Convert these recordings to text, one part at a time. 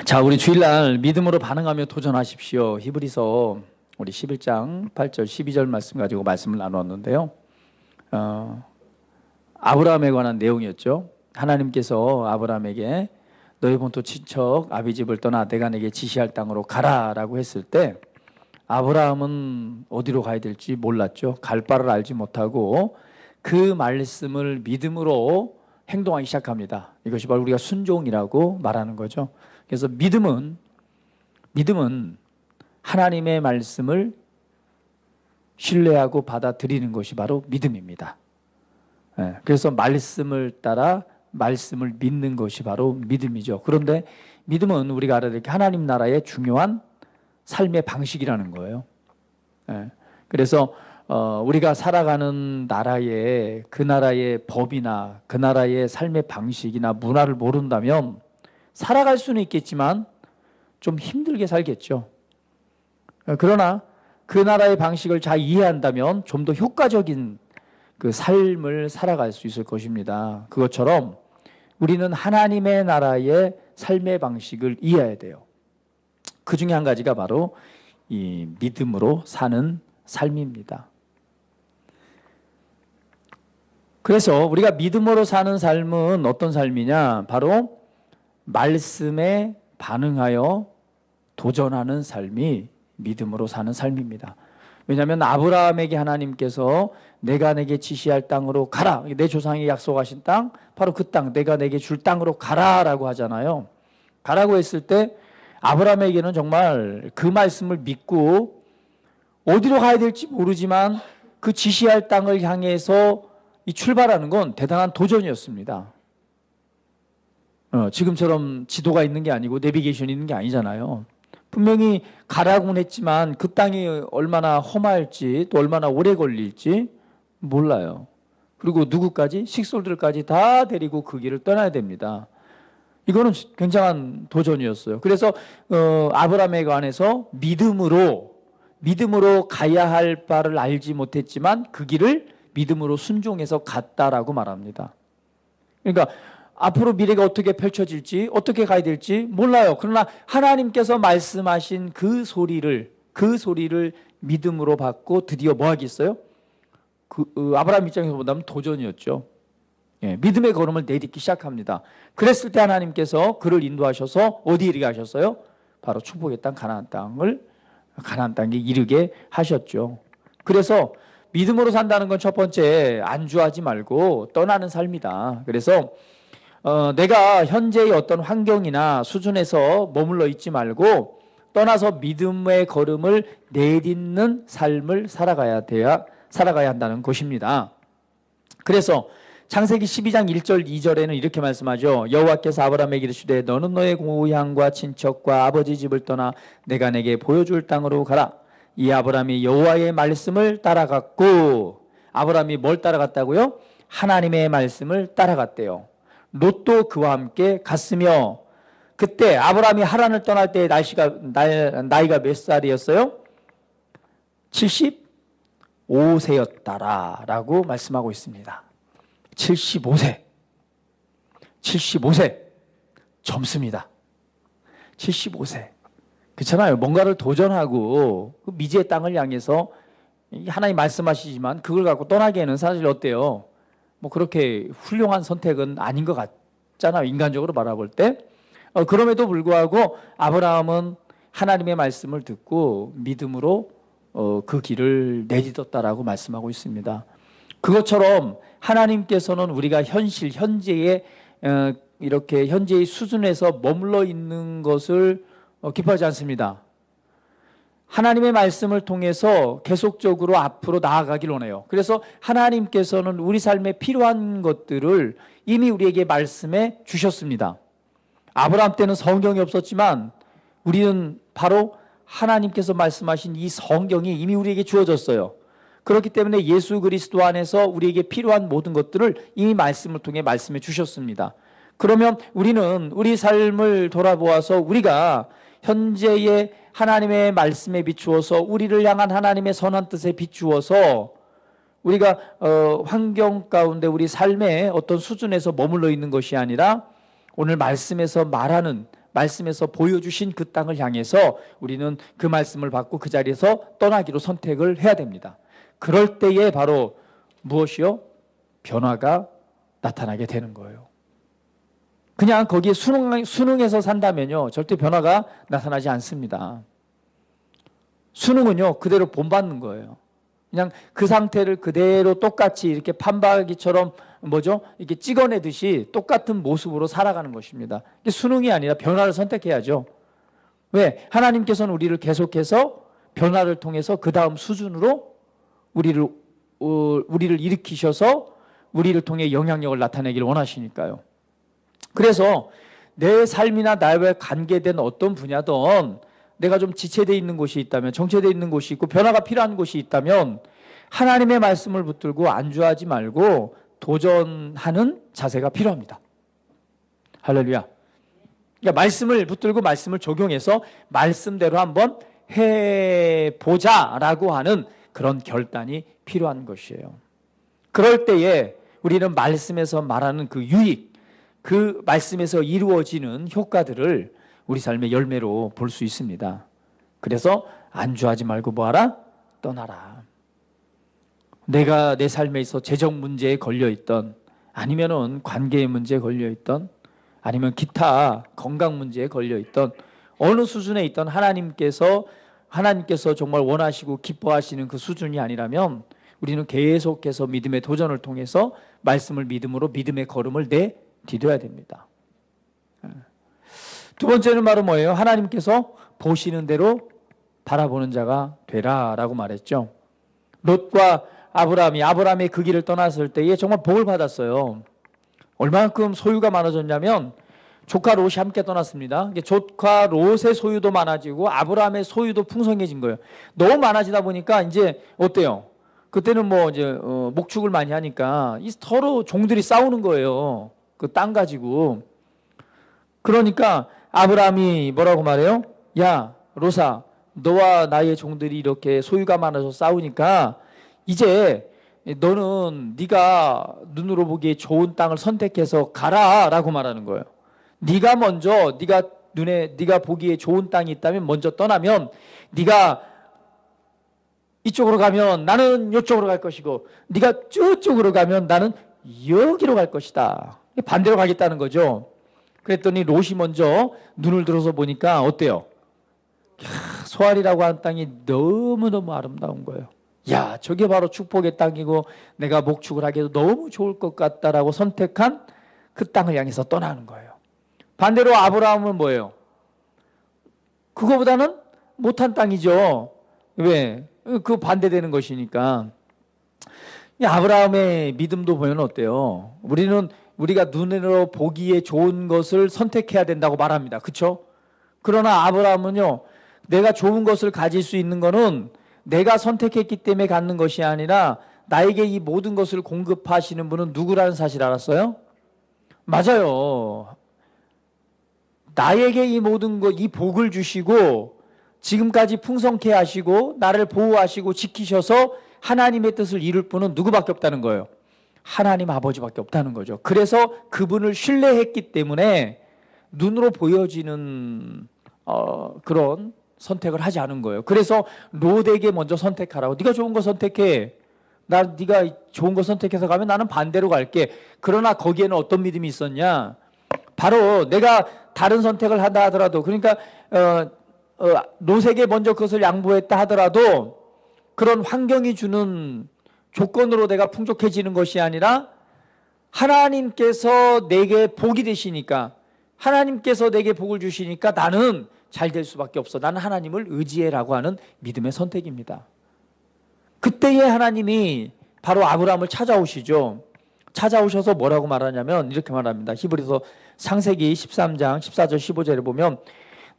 자, 우리 주일날 믿음으로 반응하며 도전하십시오. 히브리서 우리 11장 8절 12절 말씀 가지고 말씀을 나눴는데요. 아브라함에 관한 내용이었죠. 하나님께서 아브라함에게 너희 본토 친척 아비 집을 떠나 내가 내게 지시할 땅으로 가라라고 했을 때 아브라함은 어디로 가야 될지 몰랐죠. 갈 바를 알지 못하고 그 말씀을 믿음으로 행동하기 시작합니다. 이것이 바로 우리가 순종이라고 말하는 거죠. 그래서 믿음은 하나님의 말씀을 신뢰하고 받아들이는 것이 바로 믿음입니다. 그래서 말씀을 따라 말씀을 믿는 것이 바로 믿음이죠. 그런데 믿음은 우리가 알아야 될 게 하나님 나라의 중요한 삶의 방식이라는 거예요. 그래서 우리가 살아가는 나라의 그 나라의 법이나 그 나라의 삶의 방식이나 문화를 모른다면 살아갈 수는 있겠지만 좀 힘들게 살겠죠. 그러나 그 나라의 방식을 잘 이해한다면 좀 더 효과적인 그 삶을 살아갈 수 있을 것입니다. 그것처럼 우리는 하나님의 나라의 삶의 방식을 이해해야 돼요. 그 중에 한 가지가 바로 이 믿음으로 사는 삶입니다. 그래서 우리가 믿음으로 사는 삶은 어떤 삶이냐? 바로 말씀에 반응하여 도전하는 삶이 믿음으로 사는 삶입니다. 왜냐하면 아브라함에게 하나님께서 내가 내게 지시할 땅으로 가라. 내 조상이 약속하신 땅, 바로 그 땅, 내가 내게 줄 땅으로 가라라고 하잖아요. 가라고 했을 때 아브라함에게는 정말 그 말씀을 믿고 어디로 가야 될지 모르지만 그 지시할 땅을 향해서 이 출발하는 건 대단한 도전이었습니다. 지금처럼 지도가 있는 게 아니고 내비게이션이 있는 게 아니잖아요. 분명히 가라고는 했지만 그 땅이 얼마나 험할지 또 얼마나 오래 걸릴지 몰라요. 그리고 누구까지? 식솔들까지 다 데리고 그 길을 떠나야 됩니다. 이거는 굉장한 도전이었어요. 그래서 아브라함에 관해서 믿음으로 가야 할 바를 알지 못했지만 그 길을 믿음으로 순종해서 갔다라고 말합니다. 그러니까 앞으로 미래가 어떻게 펼쳐질지 어떻게 가야 될지 몰라요. 그러나 하나님께서 말씀하신 그 소리를 믿음으로 받고 드디어 뭐 하겠어요? 아브라함 입장에서 보자면 도전이었죠. 믿음의 걸음을 내딛기 시작합니다. 그랬을 때 하나님께서 그를 인도하셔서 어디에 이르게 하셨어요? 바로 축복의 땅 가나안 땅에 이르게 하셨죠. 그래서 믿음으로 산다는 건 첫 번째 안주하지 말고 떠나는 삶이다. 그래서 내가 현재의 어떤 환경이나 수준에서 머물러 있지 말고 떠나서 믿음의 걸음을 내딛는 삶을 살아가야 한다는 것입니다. 그래서 창세기 12장 1절 2절에는 이렇게 말씀하죠. 여호와께서 아브라함에게 이르시되 너는 너의 고향과 친척과 아버지 집을 떠나 내가 내게 보여줄 땅으로 가라. 이 아브라함이 여호와의 말씀을 따라갔고, 아브라함이 뭘 따라갔다고요? 하나님의 말씀을 따라갔대요. 롯도 그와 함께 갔으며, 그때 아브라함이 하란을 떠날 때 나이가 몇 살이었어요? 75세였다라고 말씀하고 있습니다. 75세 젊습니다. 75세. 그렇잖아요. 뭔가를 도전하고 그 미지의 땅을 향해서 하나님 말씀하시지만 그걸 갖고 떠나기에는 사실 어때요? 뭐 그렇게 훌륭한 선택은 아닌 것 같잖아요. 인간적으로 바라볼 때. 그럼에도 불구하고 아브라함은 하나님의 말씀을 듣고 믿음으로 그 길을 내딛었다라고 말씀하고 있습니다. 그것처럼 하나님께서는 우리가 현재의 이렇게 현재의 수준에서 머물러 있는 것을 기뻐하지 않습니다. 하나님의 말씀을 통해서 계속적으로 앞으로 나아가길 원해요. 그래서 하나님께서는 우리 삶에 필요한 것들을 이미 우리에게 말씀해 주셨습니다. 아브라함 때는 성경이 없었지만 우리는 바로 하나님께서 말씀하신 이 성경이 이미 우리에게 주어졌어요. 그렇기 때문에 예수 그리스도 안에서 우리에게 필요한 모든 것들을 이미 말씀을 통해 말씀해 주셨습니다. 그러면 우리는 우리 삶을 돌아보아서 우리가 현재의 하나님의 말씀에 비추어서 우리를 향한 하나님의 선한 뜻에 비추어서 우리가 환경 가운데 우리 삶의 어떤 수준에서 머물러 있는 것이 아니라 오늘 말씀에서 말하는 말씀에서 보여주신 그 땅을 향해서 우리는 그 말씀을 받고 그 자리에서 떠나기로 선택을 해야 됩니다. 그럴 때에 바로 무엇이요? 변화가 나타나게 되는 거예요. 그냥 거기에 순응해서 산다면요, 절대 변화가 나타나지 않습니다. 순응은요, 그대로 본받는 거예요. 그냥 그 상태를 그대로 똑같이 이렇게 판박이처럼 이렇게 찍어내듯이 똑같은 모습으로 살아가는 것입니다. 순응이 아니라 변화를 선택해야죠. 왜? 하나님께서는 우리를 계속해서 변화를 통해서 그 다음 수준으로 우리를 일으키셔서 우리를 통해 영향력을 나타내기를 원하시니까요. 그래서 내 삶이나 나와의 관계된 어떤 분야든 내가 좀 지체되어 있는 곳이 있다면, 정체되어 있는 곳이 있고 변화가 필요한 곳이 있다면 하나님의 말씀을 붙들고 안주하지 말고 도전하는 자세가 필요합니다. 할렐루야. 그러니까 말씀을 붙들고 말씀을 적용해서 말씀대로 한번 해보자라고 하는 그런 결단이 필요한 것이에요. 그럴 때에 우리는 말씀에서 말하는 그 유익, 그 말씀에서 이루어지는 효과들을 우리 삶의 열매로 볼 수 있습니다. 그래서 안주하지 말고 뭐하라? 떠나라. 내가 내 삶에 있어 재정 문제에 걸려있던, 아니면은 관계의 문제에 걸려있던, 아니면 기타 건강 문제에 걸려있던, 어느 수준에 있던 하나님께서 정말 원하시고 기뻐하시는 그 수준이 아니라면 우리는 계속해서 믿음의 도전을 통해서 말씀을 믿음으로 믿음의 걸음을 내디뎌야 됩니다. 두 번째는 바로 뭐예요? 하나님께서 보시는 대로 바라보는 자가 되라라고 말했죠. 롯과 아브라함의 그 길을 떠났을 때에 정말 복을 받았어요. 얼마만큼 소유가 많아졌냐면 조카 롯이 함께 떠났습니다. 조카 롯의 소유도 많아지고 아브라함의 소유도 풍성해진 거예요. 너무 많아지다 보니까 이제 어때요? 그때는 목축을 많이 하니까 서로 종들이 싸우는 거예요. 그 땅 가지고. 그러니까 아브라함이 뭐라고 말해요? 야, 롯아, 너와 나의 종들이 이렇게 소유가 많아서 싸우니까 이제 너는 네가 눈으로 보기에 좋은 땅을 선택해서 가라라고 말하는 거예요. 네가 먼저 네가 보기에 좋은 땅이 있다면 먼저 떠나면, 네가 이쪽으로 가면 나는 이쪽으로 갈 것이고 네가 저쪽으로 가면 나는 여기로 갈 것이다. 반대로 가겠다는 거죠. 그랬더니 롯이 먼저 눈을 들어서 보니까 어때요? 소알이라고 하는 땅이 너무너무 아름다운 거예요. 야, 저게 바로 축복의 땅이고 내가 목축을 하기에도 너무 좋을 것 같다라고 선택한 그 땅을 향해서 떠나는 거예요. 반대로 아브라함은 뭐예요? 그거보다는 못한 땅이죠. 왜? 그 반대되는 것이니까. 아브라함의 믿음도 보면 어때요? 우리가 눈으로 보기에 좋은 것을 선택해야 된다고 말합니다. 그렇죠? 그러나 아브라함은요, 내가 좋은 것을 가질 수 있는 거는 내가 선택했기 때문에 갖는 것이 아니라 나에게 이 모든 것을 공급하시는 분은 누구라는 사실 알았어요? 맞아요. 나에게 이 모든 것, 이 복을 주시고 지금까지 풍성케 하시고 나를 보호하시고 지키셔서 하나님의 뜻을 이룰 분은 누구밖에 없다는 거예요. 하나님 아버지밖에 없다는 거죠. 그래서 그분을 신뢰했기 때문에 눈으로 보여지는 그런 선택을 하지 않은 거예요. 그래서 롯에게 먼저 선택하라고. 네가 좋은 거 선택해. 네가 좋은 거 선택해서 가면 나는 반대로 갈게. 그러나 거기에는 어떤 믿음이 있었냐? 바로 내가 다른 선택을 한다 하더라도, 그러니까 롯에게 먼저 그것을 양보했다 하더라도 그런 환경이 주는 조건으로 내가 풍족해지는 것이 아니라 하나님께서 내게 복이 되시니까, 하나님께서 내게 복을 주시니까 나는 잘 될 수밖에 없어. 나는 하나님을 의지해라고 하는 믿음의 선택입니다. 그때에 하나님이 바로 아브라함을 찾아오시죠. 찾아오셔서 뭐라고 말하냐면 이렇게 말합니다. 히브리서 창세기 13장 14절 15절에 보면,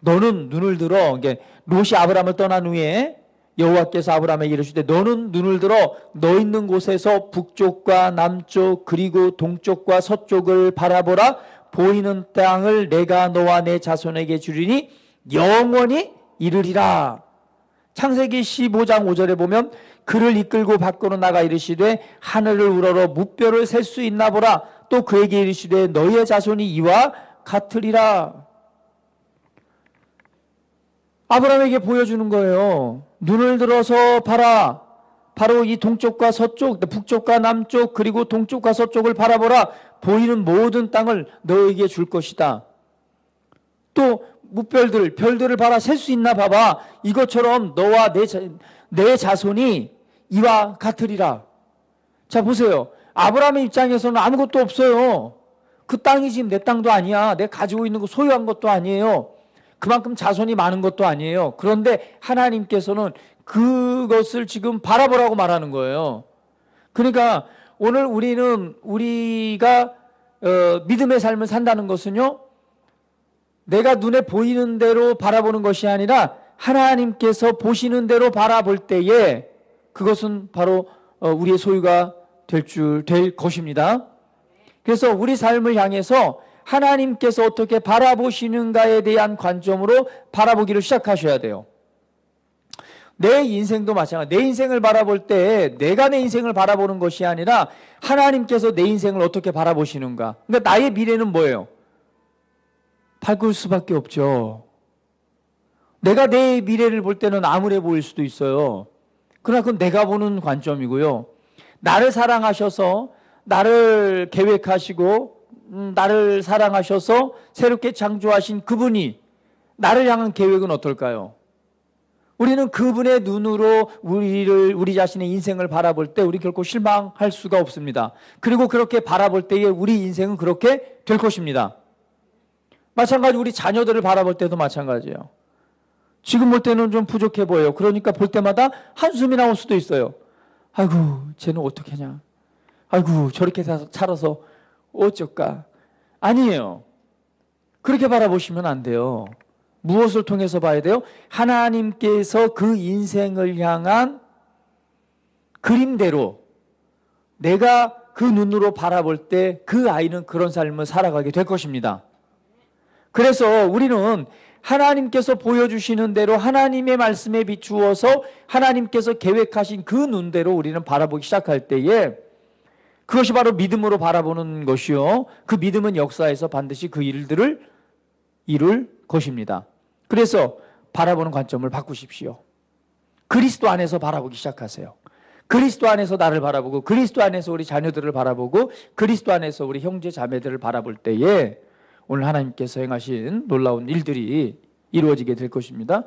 너는 눈을 들어, 롯이 아브라함을 떠난 후에 여호와께서 아브라함에게 이르시되 너는 눈을 들어 너 있는 곳에서 북쪽과 남쪽 그리고 동쪽과 서쪽을 바라보라. 보이는 땅을 내가 너와 내 자손에게 주리니 영원히 이르리라. 창세기 15장 5절에 보면 그를 이끌고 밖으로 나가 이르시되 하늘을 우러러 무뼈를 셀 수 있나 보라. 또 그에게 이르시되 너희의 자손이 이와 같으리라. 아브라함에게 보여주는 거예요. 눈을 들어서 봐라. 바로 이 동쪽과 서쪽, 북쪽과 남쪽, 그리고 동쪽과 서쪽을 바라보라. 보이는 모든 땅을 너에게 줄 것이다. 또 무별들, 별들을 봐라. 셀 수 있나 봐봐. 이것처럼 너와 내 자손이 이와 같으리라. 자, 보세요. 아브라함의 입장에서는 아무것도 없어요. 그 땅이 지금 내 땅도 아니야. 내가 가지고 있는 거 소유한 것도 아니에요. 그만큼 자손이 많은 것도 아니에요. 그런데 하나님께서는 그것을 지금 바라보라고 말하는 거예요. 그러니까 오늘 우리가 믿음의 삶을 산다는 것은요, 내가 눈에 보이는 대로 바라보는 것이 아니라 하나님께서 보시는 대로 바라볼 때에 그것은 바로 우리의 소유가 될 것입니다. 그래서 우리 삶을 향해서 하나님께서 어떻게 바라보시는가에 대한 관점으로 바라보기를 시작하셔야 돼요. 내 인생도 마찬가지. 내 인생을 바라볼 때 내가 내 인생을 바라보는 것이 아니라 하나님께서 내 인생을 어떻게 바라보시는가. 그러니까 나의 미래는 뭐예요? 밝을 수밖에 없죠. 내가 내 미래를 볼 때는 암울해 보일 수도 있어요. 그러나 그건 내가 보는 관점이고요. 나를 사랑하셔서 나를 계획하시고 나를 사랑하셔서 새롭게 창조하신 그분이 나를 향한 계획은 어떨까요? 우리는 그분의 눈으로 우리 자신의 인생을 바라볼 때 우리 결코 실망할 수가 없습니다. 그리고 그렇게 바라볼 때에 우리 인생은 그렇게 될 것입니다. 마찬가지 우리 자녀들을 바라볼 때도 마찬가지예요. 지금 볼 때는 좀 부족해 보여요. 그러니까 볼 때마다 한숨이 나올 수도 있어요. 아이고, 쟤는 어떻게 하냐. 아이고, 저렇게 살아서 어쩔까. 아니에요. 그렇게 바라보시면 안 돼요. 무엇을 통해서 봐야 돼요? 하나님께서 그 인생을 향한 그림대로 내가 그 눈으로 바라볼 때 그 아이는 그런 삶을 살아가게 될 것입니다. 그래서 우리는 하나님께서 보여주시는 대로 하나님의 말씀에 비추어서 하나님께서 계획하신 그 눈대로 우리는 바라보기 시작할 때에 그것이 바로 믿음으로 바라보는 것이요. 그 믿음은 역사에서 반드시 그 일들을 이룰 것입니다. 그래서 바라보는 관점을 바꾸십시오. 그리스도 안에서 바라보기 시작하세요. 그리스도 안에서 나를 바라보고 그리스도 안에서 우리 자녀들을 바라보고 그리스도 안에서 우리 형제 자매들을 바라볼 때에 오늘 하나님께서 행하신 놀라운 일들이 이루어지게 될 것입니다.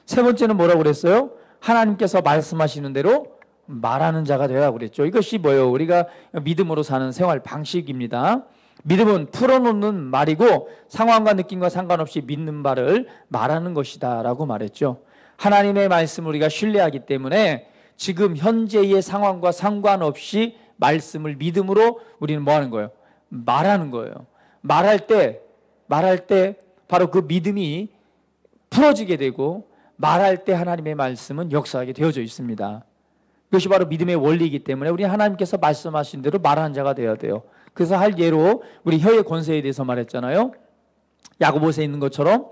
세 번째는 뭐라고 그랬어요? 하나님께서 말씀하시는 대로 말하는 자가 되라 그랬죠. 이것이 뭐예요? 우리가 믿음으로 사는 생활 방식입니다. 믿음은 풀어놓는 말이고 상황과 느낌과 상관없이 믿는 바를 말하는 것이다 라고 말했죠. 하나님의 말씀을 우리가 신뢰하기 때문에 지금 현재의 상황과 상관없이 말씀을 믿음으로 우리는 뭐 하는 거예요? 말하는 거예요. 말할 때 바로 그 믿음이 풀어지게 되고 말할 때 하나님의 말씀은 역사하게 되어져 있습니다. 이것이 바로 믿음의 원리이기 때문에 우리 하나님께서 말씀하신 대로 말하는 자가 되어야 돼요. 그래서 할 예로 우리 혀의 권세에 대해서 말했잖아요. 야고보서에 있는 것처럼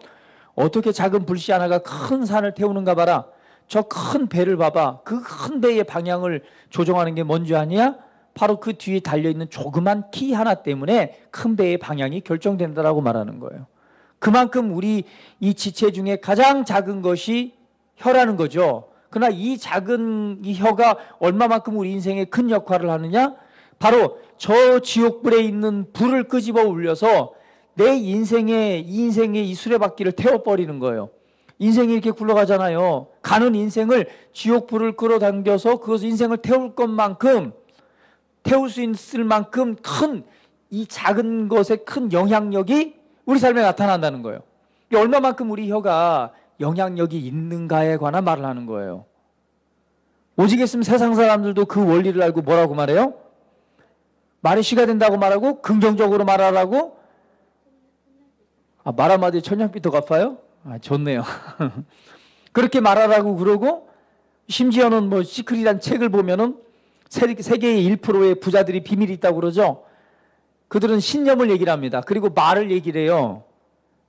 어떻게 작은 불씨 하나가 큰 산을 태우는가 봐라. 저 큰 배를 봐봐. 그 큰 배의 방향을 조정하는 게 뭔지 아냐? 바로 그 뒤에 달려있는 조그만 키 하나 때문에 큰 배의 방향이 결정된다라고 말하는 거예요. 그만큼 우리 이 지체 중에 가장 작은 것이 혀라는 거죠. 그러나 이 작은 이 혀가 얼마만큼 우리 인생에 큰 역할을 하느냐? 바로 저 지옥불에 있는 불을 끄집어 올려서 내 인생의 이 수레바퀴를 태워버리는 거예요. 인생이 이렇게 굴러가잖아요. 가는 인생을 지옥불을 끌어당겨서 그것을 인생을 태울 수 있을 만큼 큰 이 작은 것의 큰 영향력이 우리 삶에 나타난다는 거예요. 얼마만큼 우리 혀가 영향력이 있는가에 관한 말을 하는 거예요. 오직 있으면 세상 사람들도 그 원리를 알고 뭐라고 말해요? 말이 시가 된다고 말하고 긍정적으로 말하라고? 말 한마디에 천냥빚 더 갚아요? 좋네요. 그렇게 말하라고 그러고 심지어는 뭐 시크릿이라는 책을 보면은 세계의 1%의 부자들이 비밀이 있다고 그러죠. 그들은 신념을 얘기를 합니다. 그리고 말을 얘기를 해요.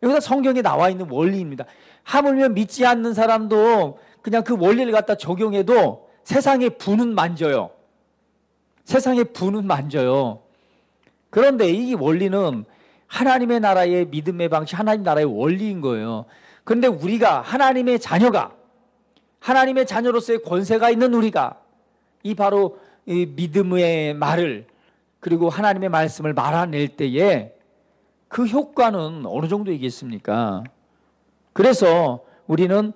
여기다 성경에 나와 있는 원리입니다. 하물며 믿지 않는 사람도 그냥 그 원리를 갖다 적용해도 세상의 부는 만져요. 세상의 부는 만져요. 그런데 이 원리는 하나님의 나라의 믿음의 방식, 하나님 나라의 원리인 거예요. 그런데 우리가 하나님의 자녀가, 하나님의 자녀로서의 권세가 있는 우리가 이 바로 이 믿음의 말을, 그리고 하나님의 말씀을 말아낼 때에 그 효과는 어느 정도이겠습니까? 그래서 우리는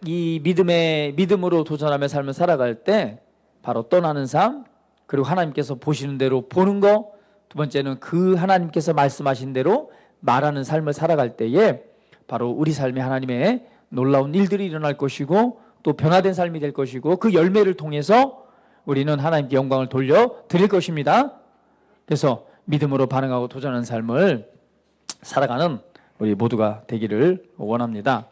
이 믿음으로 도전하며 삶을 살아갈 때 바로 떠나는 삶, 그리고 하나님께서 보시는 대로 보는 거, 두 번째는 그 하나님께서 말씀하신 대로 말하는 삶을 살아갈 때에 바로 우리 삶에 하나님의 놀라운 일들이 일어날 것이고 또 변화된 삶이 될 것이고 그 열매를 통해서 우리는 하나님께 영광을 돌려 드릴 것입니다. 그래서 믿음으로 반응하고 도전하는 삶을 살아가는 우리 모두가 되기를 원합니다.